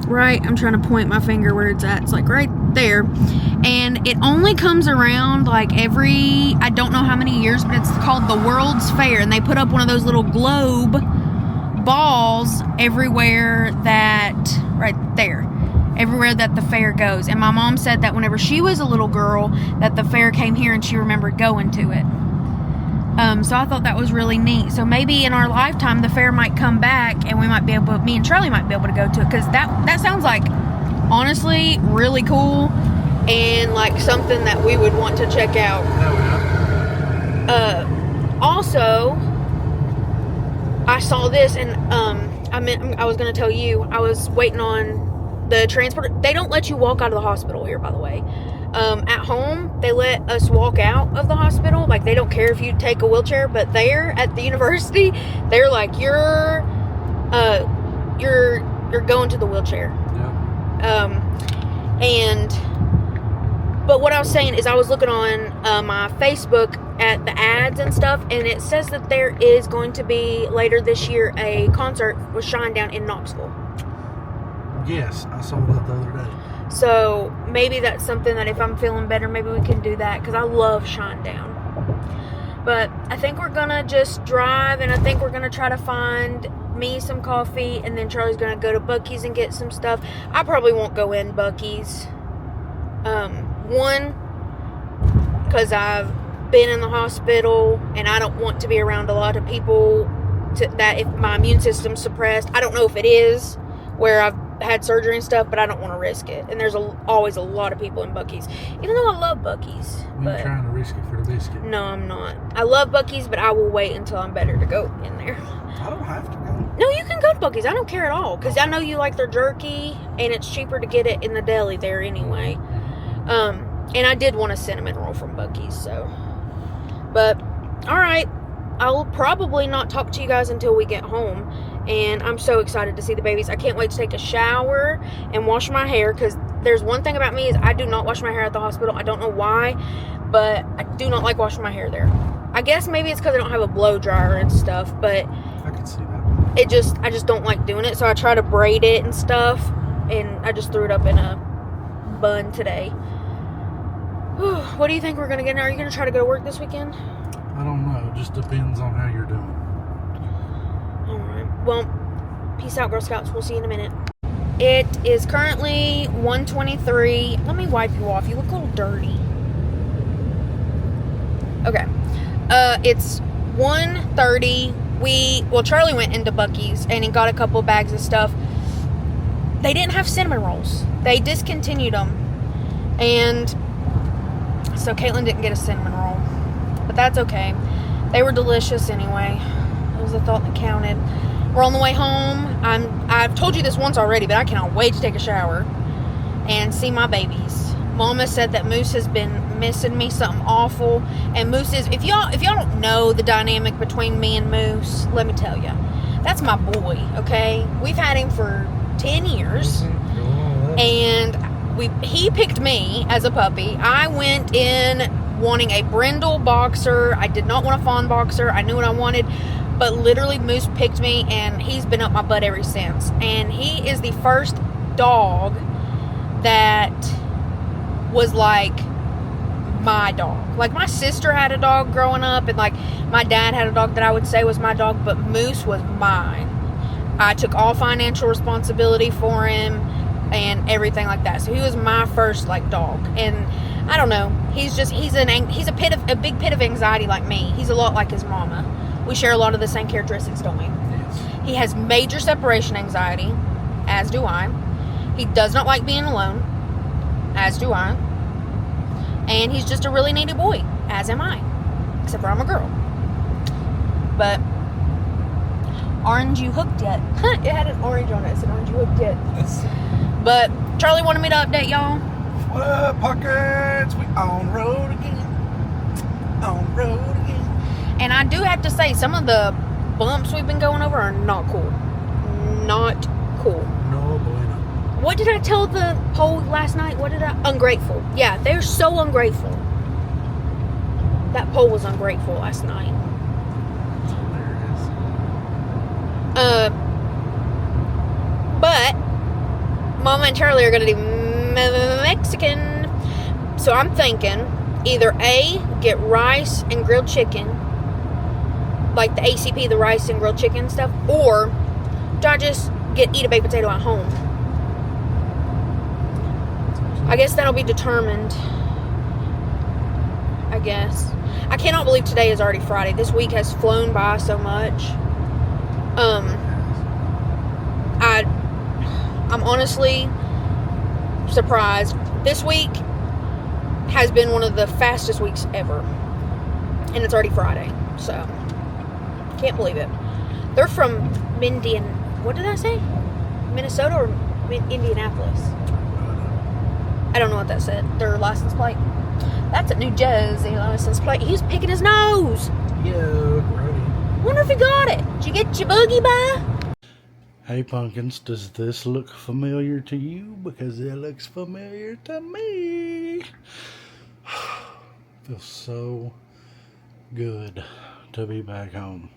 right? I'm trying to point my finger where it's at. It's like right there, and it only comes around like every, I don't know how many years, but it's called the World's Fair, and they put up one of those little globe balls everywhere that, right there, everywhere that the fair goes. And my mom said that whenever she was a little girl, that the fair came here and she remembered going to it. So I thought that was really neat. So maybe in our lifetime, the fair might come back, and we might be able, me and Charlie might be able to go to it, because that sounds like, honestly, really cool, and like something that we would want to check out. Also, I saw this, and I was gonna tell you, I was waiting on the transport. They don't let you walk out of the hospital here, by the way. At home, they let us walk out of the hospital. Like, they don't care if you take a wheelchair, but there at the university, they're like, you're going to the wheelchair. Yeah. But what I was saying is, I was looking on my Facebook at the ads and stuff, and it says that there is going to be later this year a concert with Shinedown in Knoxville. Yes, I saw that the other day. So maybe that's something that if I'm feeling better, maybe we can do that, because I love Shinedown. But I think we're gonna just drive, and I think we're gonna try to find me some coffee, and then Charlie's gonna go to Buc-ee's and get some stuff. I probably won't go in Buc-ee's. One, because I've been in the hospital, and I don't want to be around a lot of people that if my immune system's suppressed. I don't know if it is where I've had surgery and stuff, but I don't want to risk it. And there's always a lot of people in Buc-ee's, even though I love Buc-ee's. You're trying to risk it for the biscuit. No, I'm not. I love Buc-ee's, but I will wait until I'm better to go in there. I don't have to go. No, you can go to Buc-ee's. I don't care at all, because I know you like their jerky, and it's cheaper to get it in the deli there anyway. And I did want a cinnamon roll from Buc-ee's, so. But, alright. I'll probably not talk to you guys until we get home. And I'm so excited to see the babies. I can't wait to take a shower and wash my hair, because there's one thing about me is I do not wash my hair at the hospital. I don't know why, but I do not like washing my hair there. I guess maybe it's because I don't have a blow dryer and stuff, but I can see that. I just don't like doing it. So I try to braid it and stuff, and I just threw it up in a bun today. What do you think we're going to get? Are you going to try to go to work this weekend? I don't know. It just depends on how you're doing. Alright. Well, peace out, Girl Scouts. We'll see you in a minute. It is currently 1:23. Let me wipe you off. You look a little dirty. Okay. It's 1:30. Charlie went into Buc-ee's and he got a couple bags of stuff. They didn't have cinnamon rolls. They discontinued them. And so Kaitlyn didn't get a cinnamon roll. But that's okay. They were delicious anyway. It was a thought that counted. We're on the way home. I've told you this once already, but I cannot wait to take a shower and see my babies. Mama said that Moose has been missing me something awful. And Moose is, if y'all don't know the dynamic between me and Moose, let me tell you. That's my boy, okay? We've had him for 10 years. And he picked me as a puppy. I went in wanting a brindle boxer. I did not want a fawn boxer. I knew what I wanted, but literally Moose picked me, and he's been up my butt ever since. And he is the first dog that was like my dog. Like, my sister had a dog growing up, and like my dad had a dog that I would say was my dog, but Moose was mine. I took all financial responsibility for him and everything like that. So he was my first like dog. And I don't know, he's a big pit of anxiety like me. He's a lot like his mama. We share a lot of the same characteristics, don't we? Yes. He has major separation anxiety, as do I. He does not like being alone, as do I. And he's just a really needy boy, as am I. Except for I'm a girl. But orange, you hooked yet? It had an orange on it. It said orange, you hooked yet. But Charlie wanted me to update y'all. What up, Pockets? We on road again. On road again. And I do have to say, some of the bumps we've been going over are not cool. Not cool. No, boy, no. What did I tell the poll last night? Ungrateful. Yeah, they're so ungrateful. That poll was ungrateful last night. There it is. But Mama and Charlie are going to do Mexican. So I'm thinking either A, get rice and grilled chicken, like the ACP, the rice and grilled chicken stuff, or do I just eat a baked potato at home? I guess that'll be determined. I guess. I cannot believe today is already Friday. This week has flown by so much. I'm honestly surprised. This week has been one of the fastest weeks ever. And it's already Friday. So, can't believe it. They're from what did I say? Minnesota or Indianapolis? I don't know what that said. Their license plate. That's a New Jersey license plate. He was picking his nose. Yeah, right. Wonder if he got it. Did you get your boogie by? Hey pumpkins, does this look familiar to you? Because it looks familiar to me. Feels so good to be back home.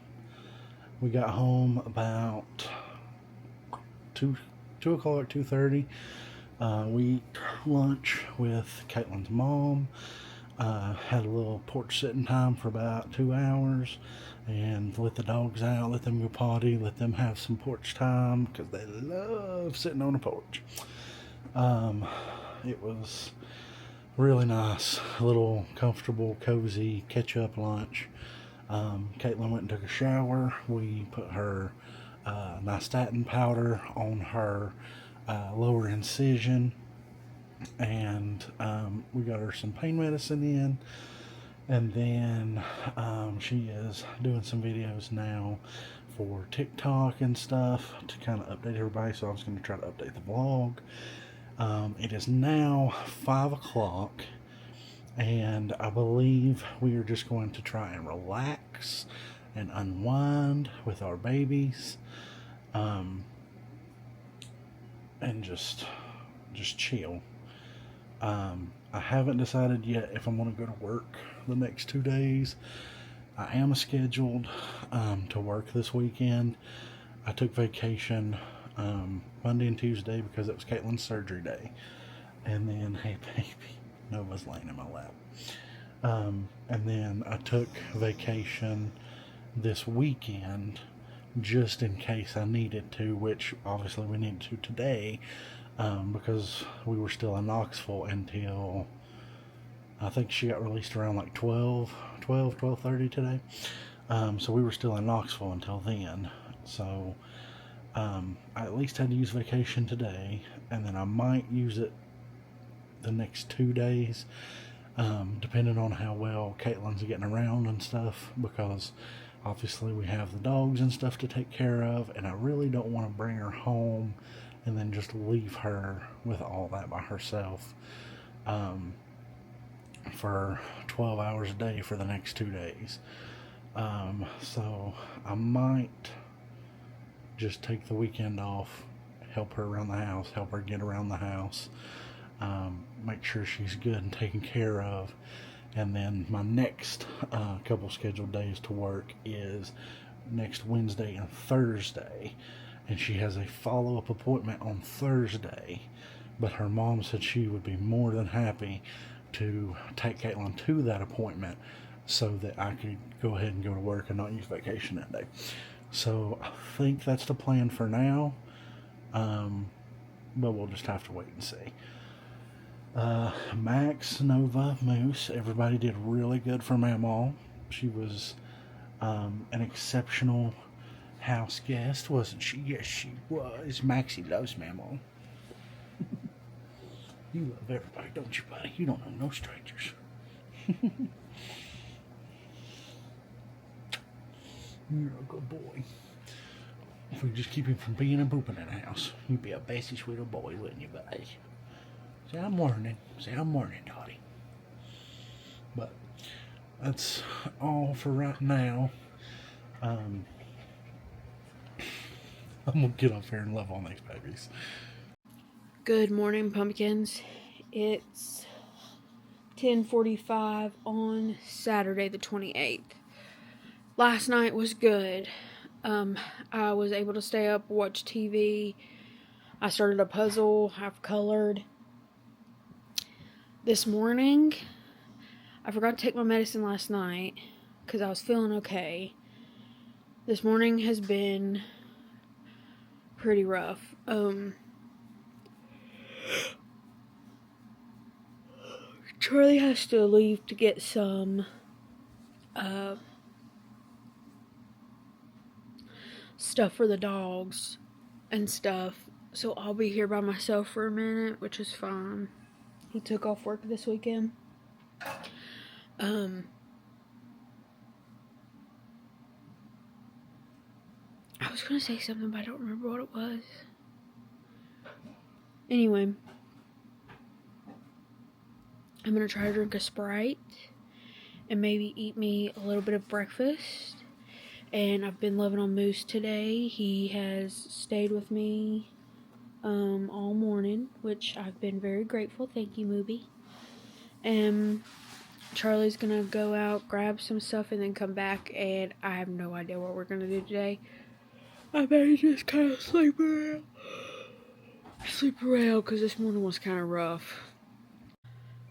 We got home about 2 o'clock, 2:30. We ate lunch with Kaitlyn's mom. Had a little porch sitting time for about 2 hours and let the dogs out, let them go potty, let them have some porch time because they love sitting on the porch. It was really nice, a little comfortable, cozy catch-up lunch. Kaitlyn went and took a shower. We put her nystatin powder on her lower incision, and we got her some pain medicine in, and then she is doing some videos now for TikTok and stuff to kind of update everybody, so I was going to try to update the vlog. It is now 5 o'clock, and I believe we are just going to try and relax and unwind with our babies, and just chill. I haven't decided yet if I'm going to go to work the next 2 days. I am scheduled to work this weekend. I took vacation Monday and Tuesday because it was Kaitlyn's surgery day. And then, hey baby, Nova's laying in my lap. And then I took vacation this weekend just in case I needed to, which obviously we needed to today. Because we were still in Knoxville until I think she got released around like 12:30 today. So we were still in Knoxville until then. So I at least had to use vacation today, and then I might use it the next 2 days, depending on how well Kaitlyn's getting around and stuff, because obviously we have the dogs and stuff to take care of, and I really don't want to bring her home and then just leave her with all that by herself for 12 hours a day for the next 2 days. So I might just take the weekend off, help her around the house, help her get around the house, make sure she's good and taken care of. And then my next couple scheduled days to work is next Wednesday and Thursday. And she has a follow-up appointment on Thursday, but her mom said she would be more than happy to take Kaitlyn to that appointment so that I could go ahead and go to work and not use vacation that day. So I think that's the plan for now, but we'll just have to wait and see. Max, Nova, Moose, everybody did really good for Mamaw. She was an exceptional house guest, wasn't she? Yes, she was. Maxie loves Mamaw. You love everybody, don't you, buddy? You don't know no strangers. You're a good boy. If we just keep him from being and pooping in the house, you'd be a bessy sweet little boy, wouldn't you, buddy? Say, I'm learning. Say, I'm learning, Dottie. But that's all for right now. I'm gonna get up here and love on these babies. Good morning, pumpkins. It's 10:45 on Saturday the 28th. Last night was good. I was able to stay up, watch TV. I started a puzzle, I've colored. This morning, I forgot to take my medicine last night because I was feeling okay. This morning has been pretty rough. Charlie has to leave to get some stuff for the dogs and stuff. So I'll be here by myself for a minute, which is fine. He took off work this weekend. I was gonna say something, but I don't remember what it was. Anyway, I'm gonna try to drink a Sprite and maybe eat me a little bit of breakfast. And I've been loving on Moose today. He has stayed with me all morning, which I've been very grateful. Thank you, Mooby. And Charlie's gonna go out, grab some stuff, and then come back, and I have no idea what we're gonna do today. I may just kind of sleep around because this morning was kind of rough.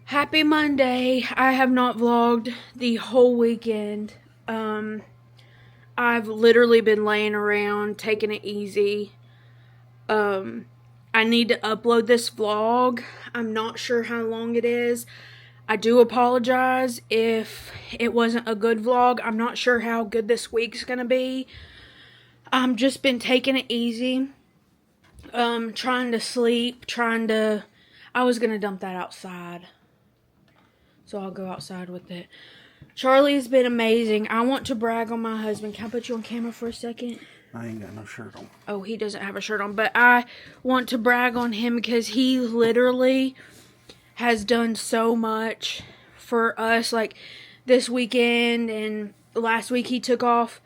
Happy Monday. I have not vlogged the whole weekend. I've literally been laying around, taking it easy. I need to upload this vlog. I'm not sure how long it is. I do apologize if it wasn't a good vlog. I'm not sure how good this week's gonna be. I've just been taking it easy. Trying to sleep, I was gonna dump that outside. So I'll go outside with it. Charlie's been amazing. I want to brag on my husband. Can I put you on camera for a second? I ain't got no shirt on. Oh, he doesn't have a shirt on. But I want to brag on him because he literally has done so much for us. Like this weekend and last week he took off.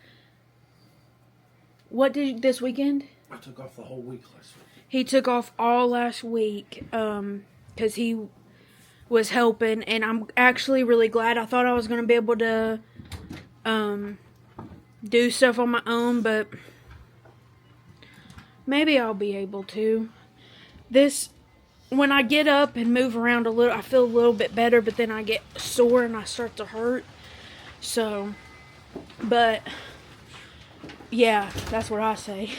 What did this weekend? I took off the whole week last week. He took off all last week because he was helping, and I'm actually really glad. I thought I was going to be able to do stuff on my own, but maybe I'll be able to. When I get up and move around a little, I feel a little bit better, but then I get sore and I start to hurt. So, but yeah, that's what I say.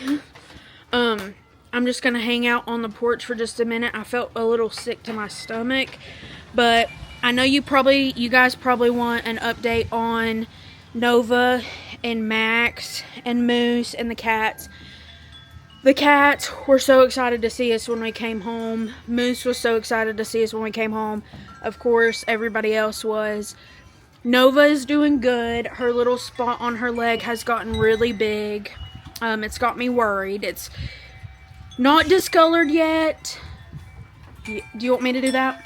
I'm just going to hang out on the porch for just a minute. I felt a little sick to my stomach, but I know you guys probably want an update on Nova and Max and Moose and the cats. The cats were so excited to see us when we came home. Moose was so excited to see us when we came home. Of course, everybody else was. Nova is doing good. Her little spot on her leg has gotten really big. It's got me worried. It's not discolored yet. Do you want me to do that?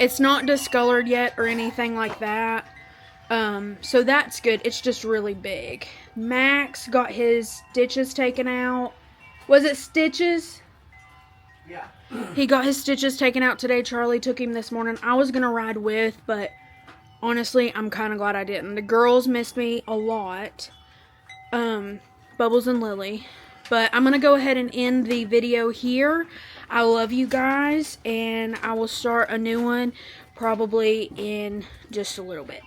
It's not discolored yet or anything like that. So that's good. It's just really big. Max got his stitches taken out. Was it stitches? Yeah. He got his stitches taken out today. Charlie took him this morning. I was going to ride with, but honestly, I'm kind of glad I didn't. The girls missed me a lot. Bubbles and Lily. But I'm going to go ahead and end the video here. I love you guys, and I will start a new one probably in just a little bit.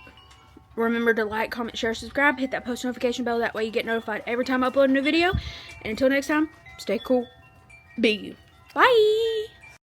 Remember to like, comment, share, subscribe, hit that post notification bell. That way you get notified every time I upload a new video. And until next time, stay cool. Be you. Bye.